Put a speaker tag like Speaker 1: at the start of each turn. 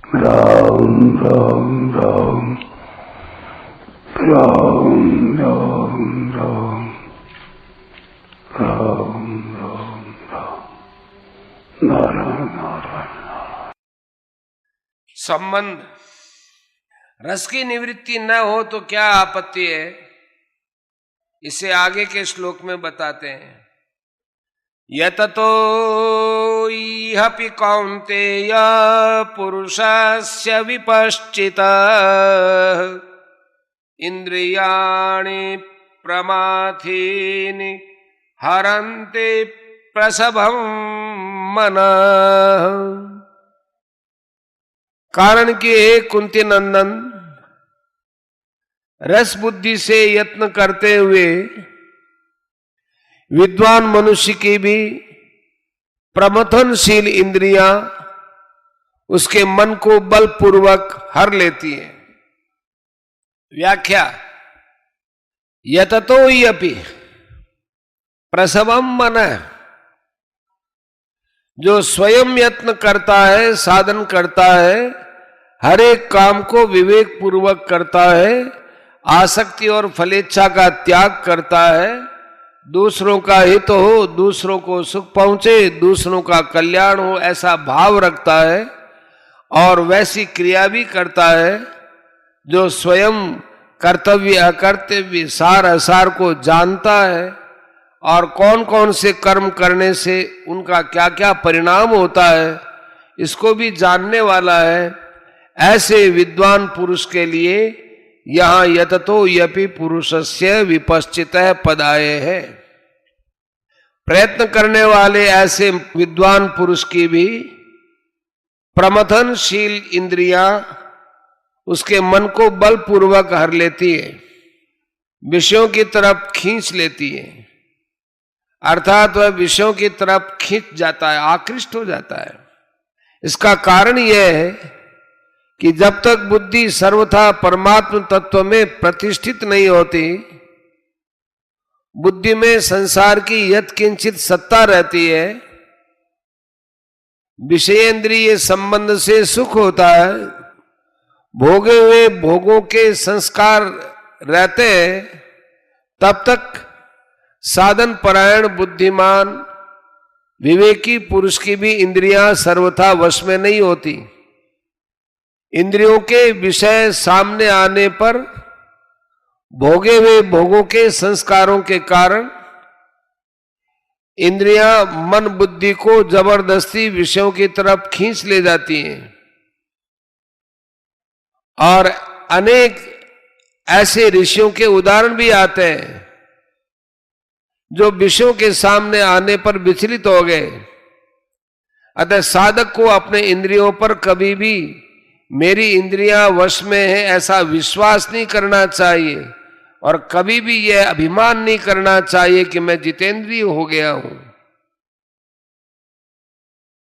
Speaker 1: राम राम राम राम राम राम राम राम राम नारायण नारायण।
Speaker 2: संबंध रस की निवृत्ति न हो तो क्या आपत्ति है, इसे आगे के श्लोक में बताते हैं। यततो इहपि कौन्तेय पुरुषस्य विपश्चितः इंद्रियाणि प्रमाथीनि हरन्ति प्रसभं मनः। कारण कि हे कुंती नंदन, रस बुद्धि से यत्न करते हुए विद्वान मनुष्य की भी प्रमथनशील इंद्रियां उसके मन को बलपूर्वक हर लेती हैं। व्याख्या, यततो हि अपि प्रसवम मनः, जो स्वयं यत्न करता है, साधन करता है, हर एक काम को विवेक पूर्वक करता है, आसक्ति और फलेच्छा का त्याग करता है, दूसरों का हित हो, दूसरों को सुख पहुंचे, दूसरों का कल्याण हो, ऐसा भाव रखता है और वैसी क्रिया भी करता है, जो स्वयं कर्तव्य अकर्तव्य सार असार को जानता है और कौन कौन से कर्म करने से उनका क्या क्या परिणाम होता है इसको भी जानने वाला है। ऐसे विद्वान पुरुष के लिए यहाँ यततो यपि पुरुषस्य विपश्चितः पदाय है। प्रयत्न करने वाले ऐसे विद्वान पुरुष की भी प्रमथनशील इंद्रियां उसके मन को बलपूर्वक हर लेती है, विषयों की तरफ खींच लेती है, अर्थात वह विषयों की तरफ खींच जाता है, आकृष्ट हो जाता है। इसका कारण यह है कि जब तक बुद्धि सर्वथा परमात्म तत्व में प्रतिष्ठित नहीं होती, बुद्धि में संसार की यत्किंचित सत्ता रहती है, विषयेंद्रिय संबंध से सुख होता है, भोगे हुए भोगों के संस्कार रहते हैं, तब तक साधन परायण बुद्धिमान विवेकी पुरुष की भी इंद्रियां सर्वथा वश में नहीं होती। इंद्रियों के विषय सामने आने पर भोगे हुए भोगों के संस्कारों के कारण इंद्रियां मन बुद्धि को जबरदस्ती विषयों की तरफ खींच ले जाती हैं और अनेक ऐसे ऋषियों के उदाहरण भी आते हैं जो विषयों के सामने आने पर विचलित हो गए। अतः साधक को अपने इंद्रियों पर कभी भी मेरी इंद्रियां वश में है ऐसा विश्वास नहीं करना चाहिए और कभी भी यह अभिमान नहीं करना चाहिए कि मैं जितेंद्रिय हो गया हूं।